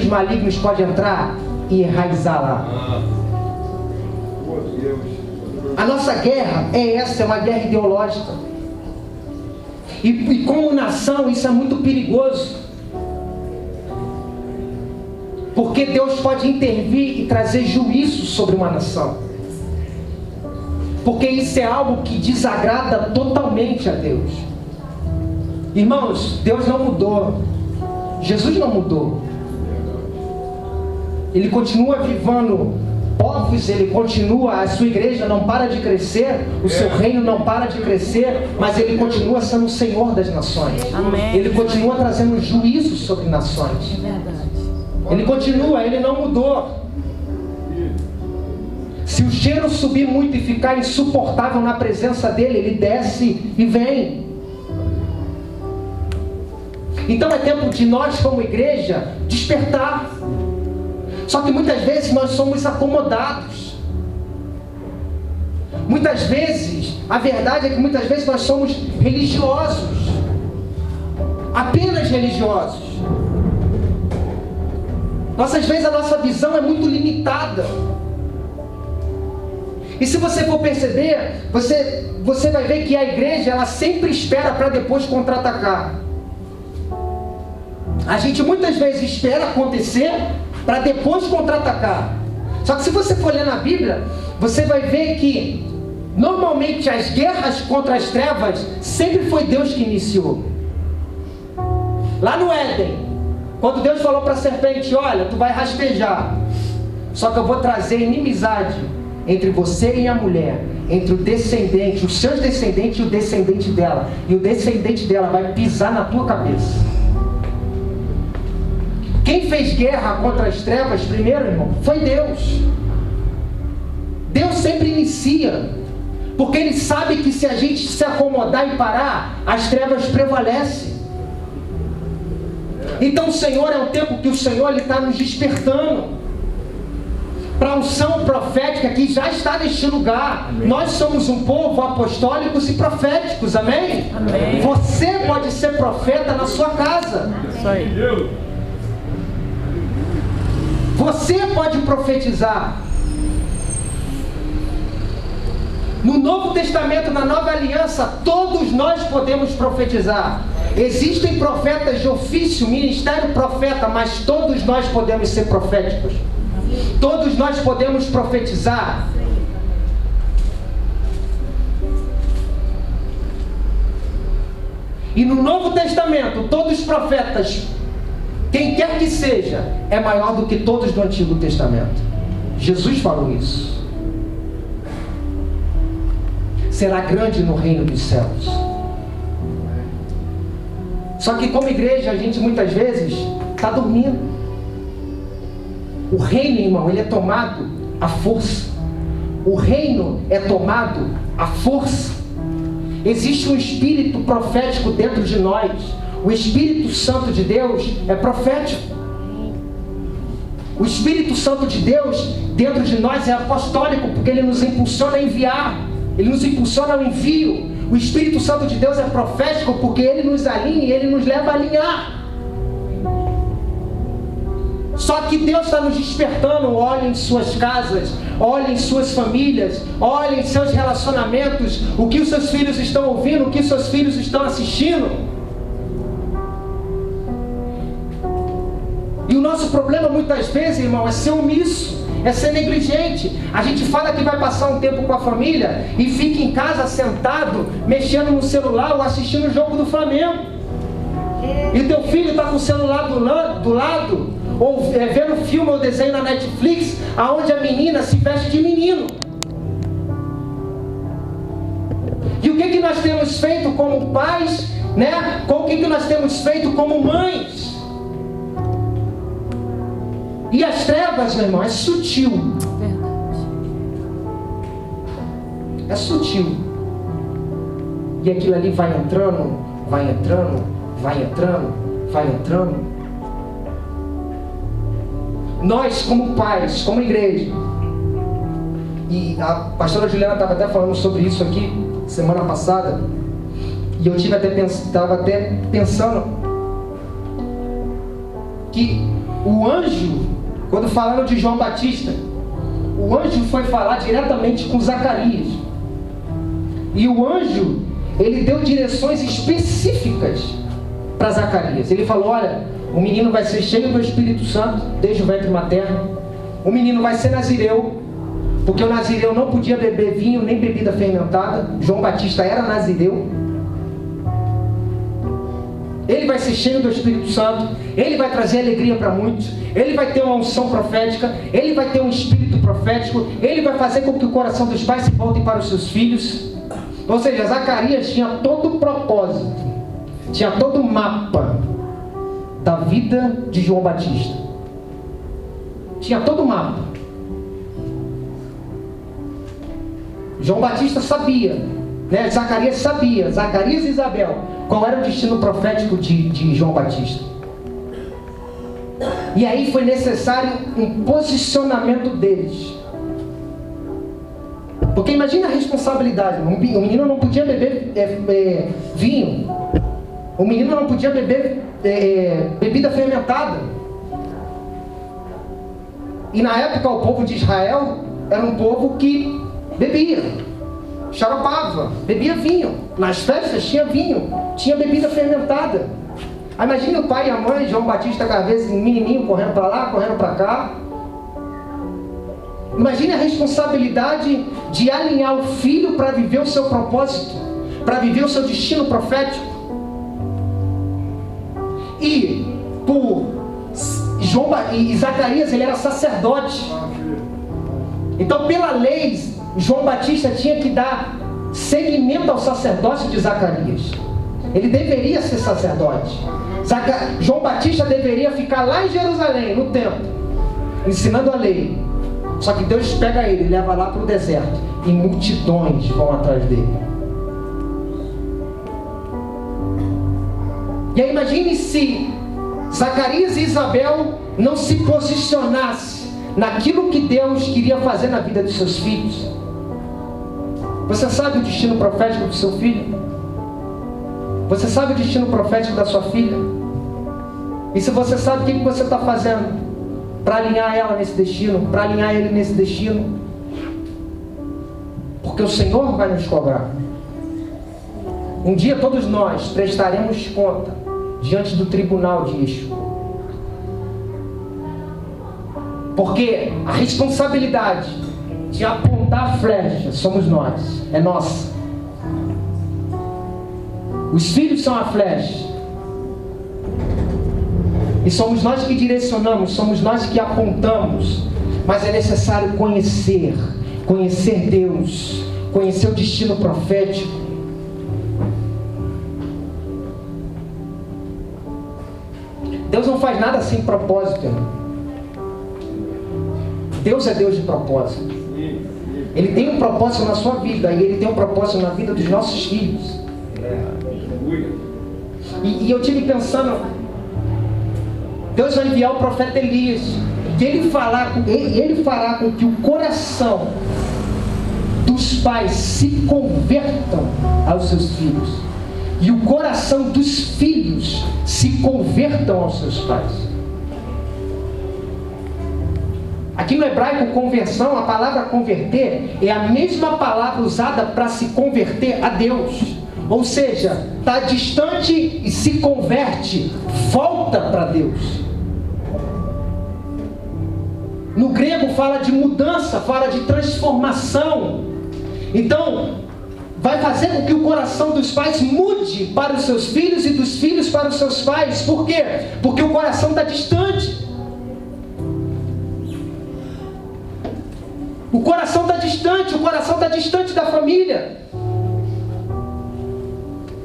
malignos podem entrar e enraizar lá. A nossa guerra é essa, é uma guerra ideológica. E como nação isso é muito perigoso. Porque Deus pode intervir e trazer juízo sobre uma nação. Porque isso é algo que desagrada totalmente a Deus. Irmãos, Deus não mudou. Jesus não mudou. Ele continua vivendo povos, ele continua, a sua igreja não para de crescer, o seu reino não para de crescer, mas ele continua sendo o Senhor das nações. Amém. Ele continua trazendo juízo sobre nações. É verdade. Ele continua, ele não mudou. Se o cheiro subir muito e ficar insuportável na presença dele, ele desce e vem. Então é tempo de nós, como igreja, despertar. Só que muitas vezes nós somos acomodados. Muitas vezes, a verdade é que muitas vezes nós somos religiosos. Apenas religiosos. Às vezes a nossa visão é muito limitada. E se você for perceber, você vai ver que a igreja, ela sempre espera para depois contra-atacar. A gente muitas vezes espera acontecer para depois contra-atacar. Só que se você for ler na Bíblia, você vai ver que normalmente as guerras contra as trevas sempre foi Deus que iniciou. Lá no Éden, quando Deus falou para a serpente: olha, tu vai rastejar, só que eu vou trazer inimizade entre você e a mulher, entre o descendente, os seus descendentes e o descendente dela, e o descendente dela vai pisar na tua cabeça. Quem fez guerra contra as trevas primeiro, irmão, foi Deus. Deus sempre inicia, porque Ele sabe que se a gente se acomodar e parar, as trevas prevalecem. Então o Senhor, é um tempo que o Senhor está nos despertando para a unção profética que já está neste lugar. Amém. Nós somos um povo apostólicos e proféticos, amém? Amém. Você pode ser profeta na sua casa. Isso aí. Você pode profetizar. No Novo Testamento, na Nova Aliança, todos nós podemos profetizar. Existem profetas de ofício, ministério profeta, mas todos nós podemos ser proféticos. Todos nós podemos profetizar. E no Novo Testamento, todos os profetas, quem quer que seja, é maior do que todos do Antigo Testamento. Jesus falou isso. Será grande no reino dos céus. Só que como igreja, a gente muitas vezes está dormindo. O reino, irmão, ele é tomado à força. O reino é tomado à força. Existe um espírito profético dentro de nós. O Espírito Santo de Deus é profético. O Espírito Santo de Deus dentro de nós é apostólico, porque ele nos impulsiona a enviar. Ele nos impulsiona ao envio. O Espírito Santo de Deus é profético, porque ele nos alinha e ele nos leva a alinhar. Só que Deus está nos despertando. Olhem suas casas, olhem suas famílias, olhem seus relacionamentos, o que os seus filhos estão ouvindo, o que os seus filhos estão assistindo. E o nosso problema muitas vezes, irmão, é ser omisso, é ser negligente. A gente fala que vai passar um tempo com a família e fica em casa sentado, mexendo no celular ou assistindo o jogo do Flamengo. E teu filho está com o celular do lado, ou vendo filme ou desenho na Netflix, aonde a menina se veste de menino. E o que nós temos feito como pais, né? O que nós temos feito como mães? E as trevas, meu irmão, é sutil. É sutil. E aquilo ali vai entrando, vai entrando, vai entrando, vai entrando. Nós, como pais, como igreja, e a pastora Juliana estava até falando sobre isso aqui semana passada, e eu estava até pensando que o anjo, quando falaram de João Batista, o anjo foi falar diretamente com Zacarias. E o anjo, ele deu direções específicas para Zacarias. Ele falou: olha, o menino vai ser cheio do Espírito Santo desde o ventre materno. O menino vai ser nazireu, porque o nazireu não podia beber vinho nem bebida fermentada. João Batista era nazireu. Ele vai ser cheio do Espírito Santo. Ele vai trazer alegria para muitos. Ele vai ter uma unção profética. Ele vai ter um espírito profético. Ele vai fazer com que o coração dos pais se volte para os seus filhos. Ou seja, Zacarias tinha todo o propósito, tinha todo o mapa da vida de João Batista. Tinha todo o mapa. João Batista sabia, né? Zacarias sabia, Zacarias e Isabel, qual era o destino profético de João Batista. E aí foi necessário um posicionamento deles. Porque imagina a responsabilidade. O menino não podia beber vinho. O menino não podia beber bebida fermentada. E na época o povo de Israel era um povo que bebia, xaropava, bebia vinho. Nas festas tinha vinho, tinha bebida fermentada. Aí imagina o pai e a mãe, João Batista, às vezes menininho, correndo para lá, correndo para cá. Imagine a responsabilidade de alinhar o filho para viver o seu propósito, para viver o seu destino profético. E Zacarias, ele era sacerdote. Então, pela lei, João Batista tinha que dar seguimento ao sacerdócio de Zacarias. Ele deveria ser sacerdote. João Batista deveria ficar lá em Jerusalém, no templo, ensinando a lei. Só que Deus pega ele e leva lá para o deserto, e multidões vão atrás dele. E aí imagine se Zacarias e Isabel não se posicionassem naquilo que Deus queria fazer na vida dos seus filhos. Você sabe o destino profético do seu filho? Você sabe o destino profético da sua filha? E se você sabe, o que você está fazendo para alinhar ela nesse destino, para alinhar ele nesse destino? Porque o Senhor vai nos cobrar. Um dia todos nós prestaremos conta diante do tribunal de Yeshua. Porque a responsabilidade de apontar a flecha somos nós, é nossa. Os filhos são a flecha. E somos nós que direcionamos, somos nós que apontamos. Mas é necessário conhecer Deus, conhecer o destino profético. Deus não faz nada sem propósito, irmão. Deus é Deus de propósito. Ele tem um propósito na sua vida, e Ele tem um propósito na vida dos nossos filhos. E eu tive pensando, Deus vai enviar o profeta Elias, e ele fará com que o coração dos pais se convertam aos seus filhos, e o coração dos filhos se convertam aos seus pais. Aqui no hebraico, conversão, a palavra converter é a mesma palavra usada para se converter a Deus. Ou seja, está distante e se converte, volta para Deus. No grego fala de mudança, fala de transformação. Então, vai fazer com que o coração dos pais mude para os seus filhos e dos filhos para os seus pais. Por quê? Porque o coração está distante. O coração está distante da família.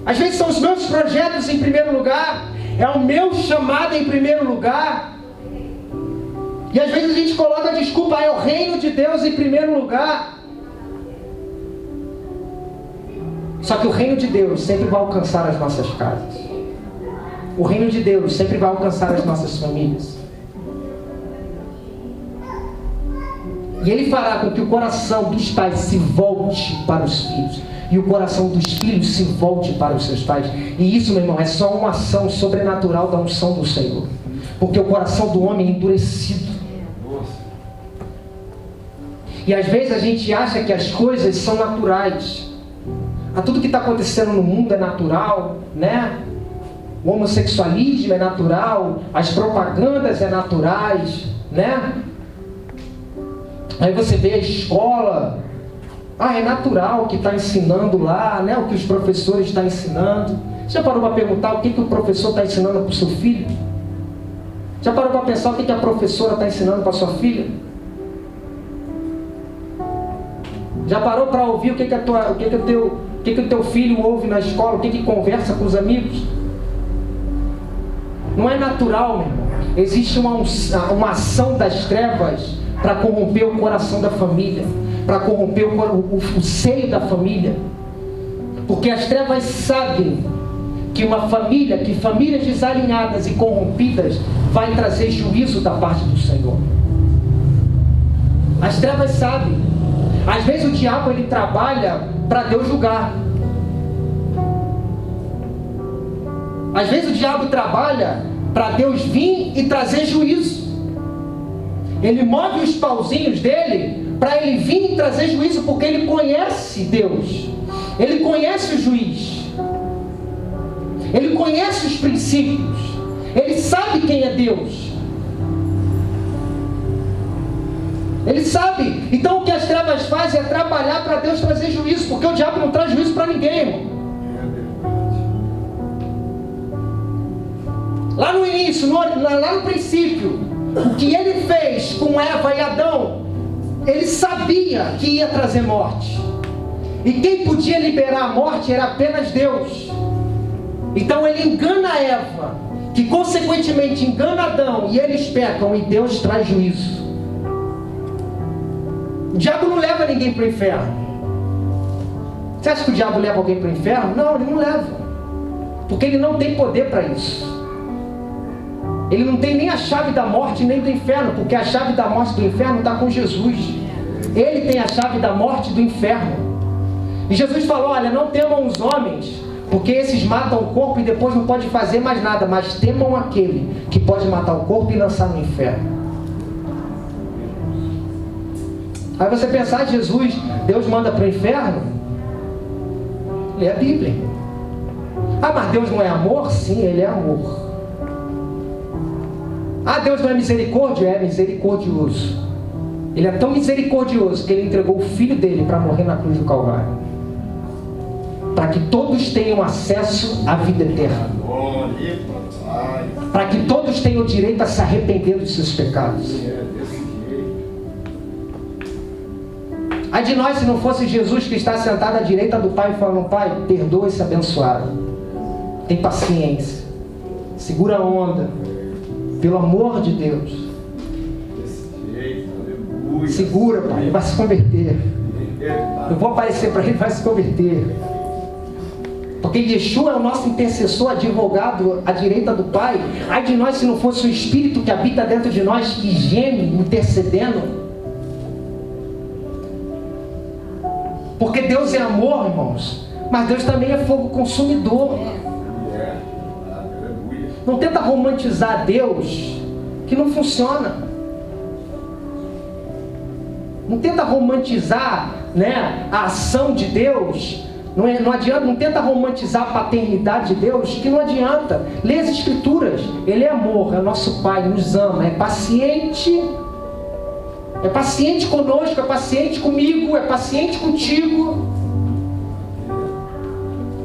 Às vezes são os meus projetos em primeiro lugar, é o meu chamado em primeiro lugar. E às vezes a gente coloca a desculpa, é o reino de Deus em primeiro lugar. Só que o reino de Deus sempre vai alcançar as nossas casas. O reino de Deus sempre vai alcançar as nossas famílias. E Ele fará com que o coração dos pais se volte para os filhos, e o coração dos filhos se volte para os seus pais. E isso, meu irmão, é só uma ação sobrenatural da unção do Senhor. Porque o coração do homem é endurecido. E às vezes a gente acha que as coisas são naturais. Tudo que está acontecendo no mundo é natural, né? O homossexualismo é natural, as propagandas é naturais, né? Aí você vê a escola, é natural o que está ensinando lá, né? O que os professores estão ensinando. Já parou para perguntar o que o professor está ensinando para o seu filho? Já parou para pensar o que a professora está ensinando para a sua filha? Já parou para ouvir o que o teu filho ouve na escola, o que conversa com os amigos? Não é natural, meu irmão. Existe uma ação das trevas para corromper o coração da família, para corromper o seio da família. Porque as trevas sabem que famílias desalinhadas e corrompidas vai trazer juízo da parte do Senhor. As trevas sabem. Às vezes o diabo ele trabalha para Deus julgar. Às vezes o diabo trabalha para Deus vir e trazer juízo. Ele move os pauzinhos dele para ele vir e trazer juízo, porque ele conhece Deus. Ele conhece o juiz. Ele conhece os princípios. Ele sabe quem é Deus. Ele sabe. Então o que as trevas fazem é trabalhar para Deus trazer juízo, porque o diabo não traz juízo para ninguém, irmão. Lá no início, lá no princípio, o que ele fez com Eva e Adão, ele sabia que ia trazer morte. E quem podia liberar a morte era apenas Deus. Então ele engana Eva, que consequentemente engana Adão, e eles pecam e Deus traz juízo. O diabo não leva ninguém para o inferno. Você acha que o diabo leva alguém para o inferno? Não, ele não leva. Porque ele não tem poder para isso. Ele não tem nem a chave da morte nem do inferno, porque a chave da morte do inferno está com Jesus. Ele tem a chave da morte do inferno. E Jesus falou, olha, não temam os homens, porque esses matam o corpo e depois não pode fazer mais nada, mas temam aquele que pode matar o corpo e lançar no inferno. Aí você pensar, Jesus, Deus manda para o inferno? Lê a Bíblia. Mas Deus não é amor? Sim, Ele é amor. Deus não é misericórdia? É misericordioso. Ele é tão misericordioso que Ele entregou o Filho dele para morrer na cruz do Calvário, para que todos tenham acesso à vida eterna, para que todos tenham o direito a se arrepender dos seus pecados. Ai de nós se não fosse Jesus que está sentado à direita do Pai falando, Pai, perdoa esse abençoado, tem paciência, segura a onda, pelo amor de Deus, segura, Pai, ele vai se converter. Eu vou aparecer para ele, vai se converter. Porque Yeshua é o nosso intercessor, advogado à direita do Pai. Ai de nós se não fosse o Espírito que habita dentro de nós, que geme intercedendo. Porque Deus é amor, irmãos, mas Deus também é fogo consumidor. Não tenta romantizar Deus, que não funciona. Não tenta romantizar, né, a ação de Deus. Não adianta, não tenta romantizar a paternidade de Deus, que não adianta. Lê as Escrituras. Ele é amor, é nosso Pai, nos ama, é paciente. É paciente conosco, é paciente comigo, é paciente contigo.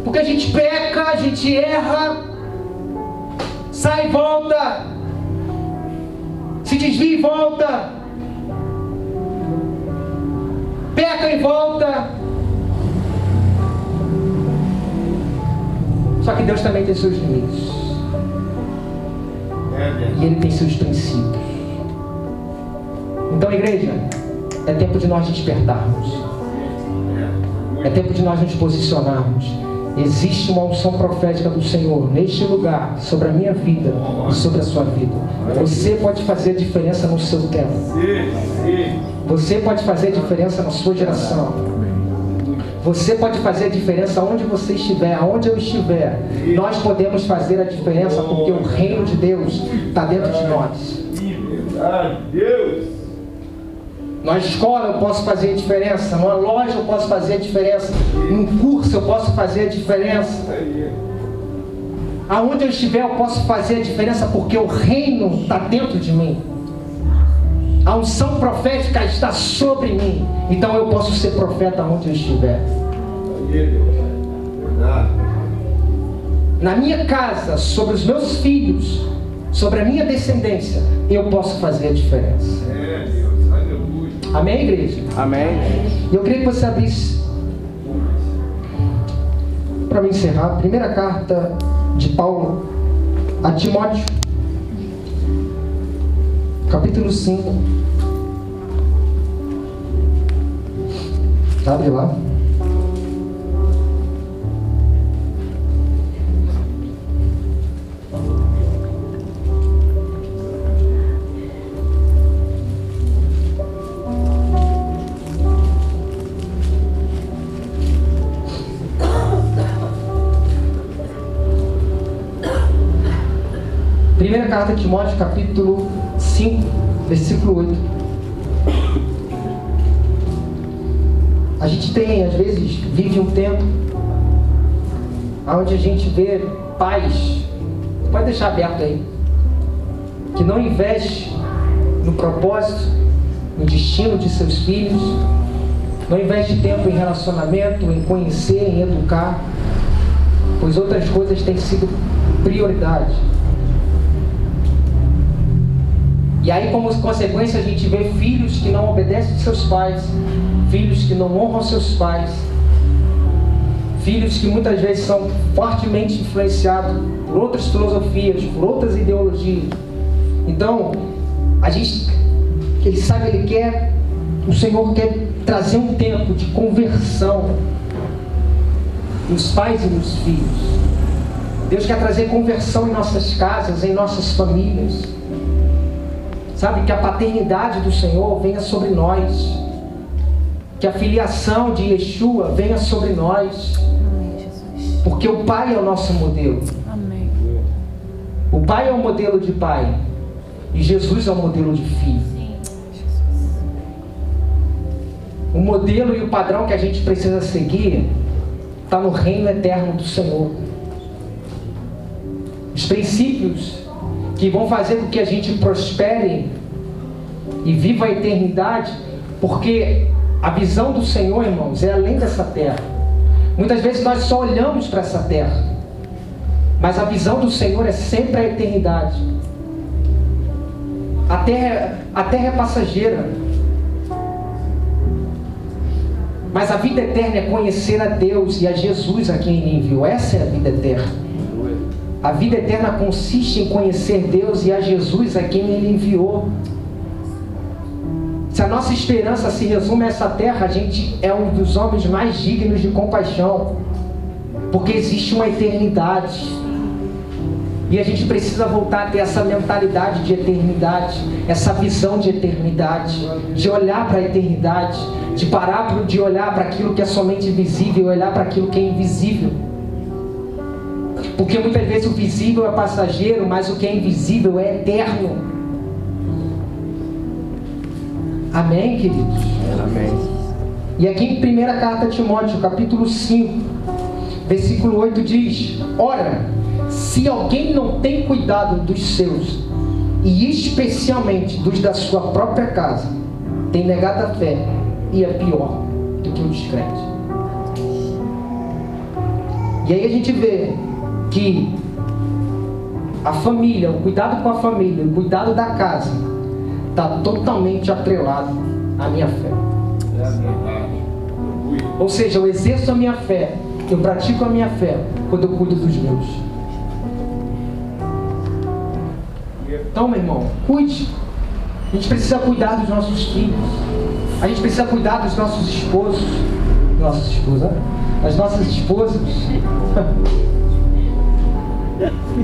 Porque a gente peca, a gente erra, sai e volta, se desvia e volta, peca e volta. Só que Deus também tem seus limites. E Ele tem seus princípios. Então, igreja, é tempo de nós despertarmos. É tempo de nós nos posicionarmos. Existe uma unção profética do Senhor neste lugar, sobre a minha vida e sobre a sua vida. Você pode fazer a diferença no seu tempo. Você pode fazer a diferença na sua geração. Você pode fazer a diferença onde você estiver, aonde eu estiver. Nós podemos fazer a diferença porque o reino de Deus está dentro de nós. Na escola eu posso fazer a diferença, numa loja eu posso fazer a diferença, num curso eu posso fazer a diferença. Aonde eu estiver eu posso fazer a diferença porque o reino está dentro de mim. A unção profética está sobre mim. Então eu posso ser profeta onde eu estiver. Na minha casa, sobre os meus filhos, sobre a minha descendência, eu posso fazer a diferença. Amém, igreja? Amém. Eu queria que você abrisse, para me encerrar, a primeira carta de Paulo a Timóteo, capítulo 5. Abre lá. Primeira carta de Timóteo, capítulo 5, versículo 8. A gente tem, às vezes, vive um tempo onde a gente vê pais, pode deixar aberto aí, que não investe no propósito, no destino de seus filhos, não investe tempo em relacionamento, em conhecer, em educar, pois outras coisas têm sido prioridade. E aí, como consequência, a gente vê filhos que não obedecem aos seus pais, filhos que não honram seus pais, filhos que muitas vezes são fortemente influenciados por outras filosofias, por outras ideologias. Então, a gente, ele sabe, o Senhor quer trazer um tempo de conversão nos pais e nos filhos. Deus quer trazer conversão em nossas casas, em nossas famílias. Sabe, que a paternidade do Senhor venha sobre nós. Que a filiação de Yeshua venha sobre nós. Amém, Jesus. Porque o Pai é o nosso modelo. Amém. O Pai é o modelo de pai. E Jesus é o modelo de filho. Sim, Jesus. O modelo e o padrão que a gente precisa seguir está no reino eterno do Senhor. Os princípios que vão fazer com que a gente prospere e viva a eternidade, porque a visão do Senhor, irmãos, é além dessa terra. Muitas vezes nós só olhamos para essa terra, mas a visão do Senhor é sempre a eternidade. A terra é passageira, mas a vida eterna é conhecer a Deus e a Jesus a quem Ele enviou. Essa é a vida eterna. A vida eterna consiste em conhecer Deus e a Jesus a quem Ele enviou. Se a nossa esperança se resume a essa terra, a gente é um dos homens mais dignos de compaixão, porque existe uma eternidade. E a gente precisa voltar a ter essa mentalidade de eternidade, essa visão de eternidade, de olhar para a eternidade, de parar de olhar para aquilo que é somente visível e olhar para aquilo que é invisível. Porque muitas vezes o visível é passageiro, mas o que é invisível é eterno. Amém, queridos? Amém. E aqui em 1 carta a Timóteo, capítulo 5, versículo 8 diz: ora, se alguém não tem cuidado dos seus, e especialmente dos da sua própria casa, tem negado a fé e é pior do que o descrente. E aí a gente vê que a família, o cuidado com a família, o cuidado da casa, está totalmente atrelado à minha fé. Ou seja, eu exerço a minha fé, eu pratico a minha fé quando eu cuido dos meus. Então, meu irmão, cuide. A gente precisa cuidar dos nossos filhos. A gente precisa cuidar dos nossos esposos. Nossas esposas, as nossas esposas.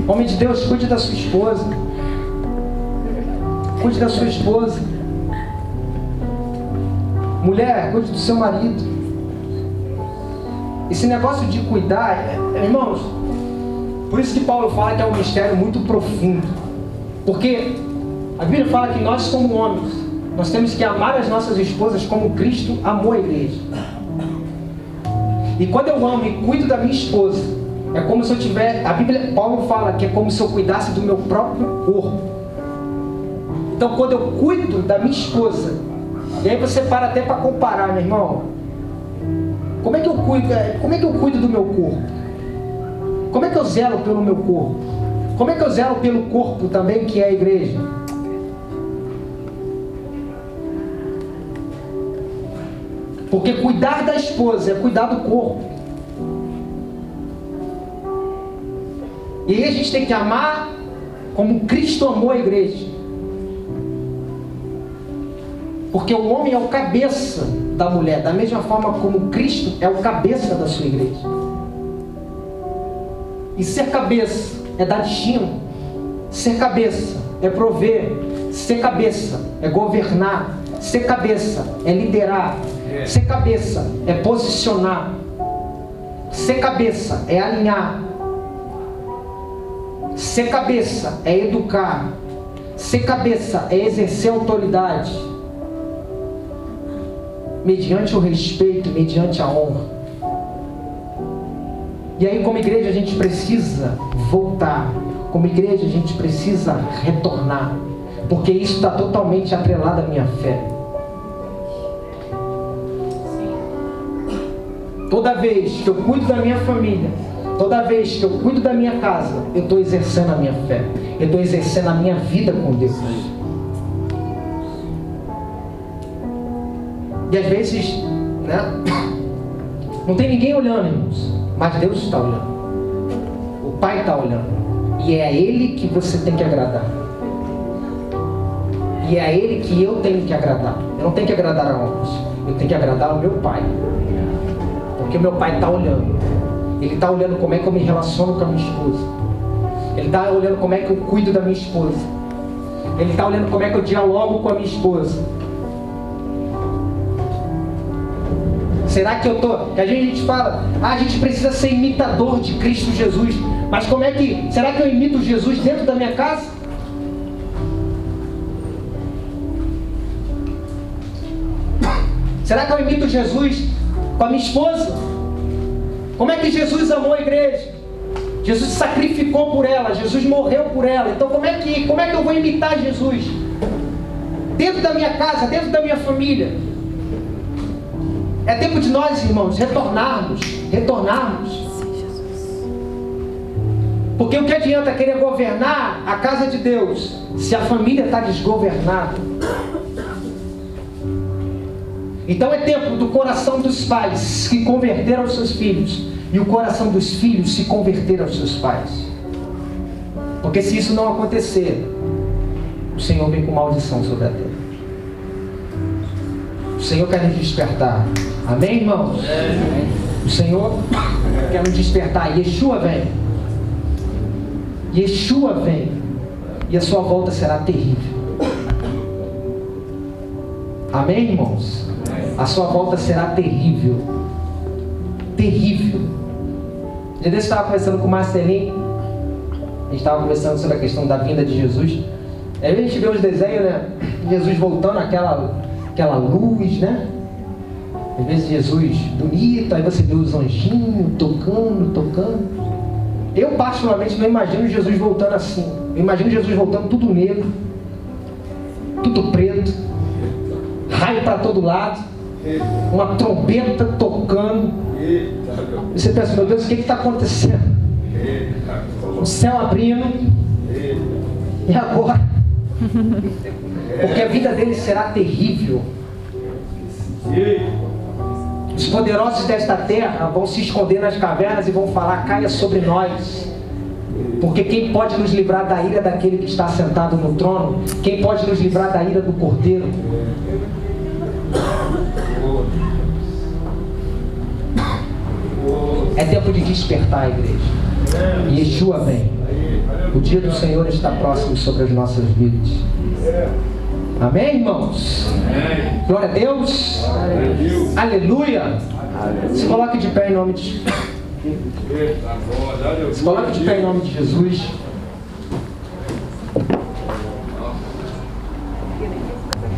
Homem de Deus, cuide da sua esposa. Cuide da sua esposa. Mulher, cuide do seu marido. esse negócio de cuidar, irmãos, por isso que Paulo fala que é um mistério muito profundo. Porque a Bíblia fala que nós, como homens, nós temos que amar as nossas esposas como Cristo amou a igreja. E quando eu amo e cuido da minha esposa, é como se eu tivesse... Paulo fala que é como se eu cuidasse do meu próprio corpo. Então, quando eu cuido da minha esposa, e aí você para até para comparar, meu irmão. Como é que eu cuido do meu corpo? Como é que eu zelo pelo meu corpo? Como é que eu zelo pelo corpo também, que é a igreja? Porque cuidar da esposa é cuidar do corpo. E aí a gente tem que amar como Cristo amou a igreja. Porque o homem é o cabeça da mulher, da mesma forma como Cristo é o cabeça da sua igreja. E ser cabeça é dar destino. Ser cabeça é prover. Ser cabeça é governar. Ser cabeça é liderar. Ser cabeça é posicionar. Ser cabeça é alinhar. Ser cabeça é educar. Ser cabeça é exercer autoridade. Mediante o respeito, mediante a honra. E aí, como igreja, a gente precisa voltar. Como igreja, a gente precisa retornar. Porque isso está totalmente atrelado à minha fé. Toda vez que eu cuido da minha família, toda vez que eu cuido da minha casa, eu estou exercendo a minha fé. Eu estou exercendo a minha vida com Deus. E às vezes, né, não tem ninguém olhando, irmãos, mas Deus está olhando. O Pai está olhando. E é a Ele que você tem que agradar. E é a Ele que eu tenho que agradar. Eu não tenho que agradar a homens. Eu tenho que agradar ao meu Pai. Porque o meu Pai está olhando. Ele está olhando como é que eu me relaciono com a minha esposa. Ele está olhando como é que eu cuido da minha esposa. Ele está olhando como é que eu dialogo com a minha esposa. Será que eu estou... Que a gente fala, a gente precisa ser imitador de Cristo Jesus. Mas como é que... Será que eu imito Jesus dentro da minha casa? Será que eu imito Jesus com a minha esposa? Como é que Jesus amou a igreja? Jesus se sacrificou por ela. Jesus morreu por ela. Então como é que eu vou imitar Jesus? Dentro da minha casa, dentro da minha família. É tempo de nós, irmãos, retornarmos. Porque o que adianta querer governar a casa de Deus se a família está desgovernada? Então é tempo do coração dos pais se converter aos seus filhos e o coração dos filhos se converter aos seus pais. Porque se isso não acontecer, o Senhor vem com maldição sobre a terra. O Senhor quer nos despertar. Amém, irmãos? O Senhor quer nos despertar. Yeshua vem. Yeshua vem. E a sua volta será terrível. Amém, irmãos? A sua volta será terrível. Terrível. Um dia desse eu estava conversando com o Marcelinho. A gente estava conversando sobre a questão da vinda de Jesus. Aí a gente vê os desenhos, né? Jesus voltando, aquela luz, né? Às vezes Jesus bonito, aí você vê os anjinhos tocando. Eu particularmente não imagino Jesus voltando assim. Eu imagino Jesus voltando tudo negro, tudo preto, raio para todo lado, uma trombeta tocando. E você pensa, meu Deus, o que está acontecendo? O céu abrindo. E agora? Porque a vida dele será terrível. Os poderosos desta terra vão se esconder nas cavernas e vão falar: caia sobre nós. Porque quem pode nos livrar da ira daquele que está sentado no trono? Quem pode nos livrar da ira do Cordeiro? É tempo de despertar a igreja. E Yeshua vem. O dia do Senhor está próximo sobre as nossas vidas. Amém, irmãos? Amém. Glória a Deus. Aleluia. Se coloque de pé em nome de... Eita, glória a Deus. Se coloque de pé em nome de Jesus.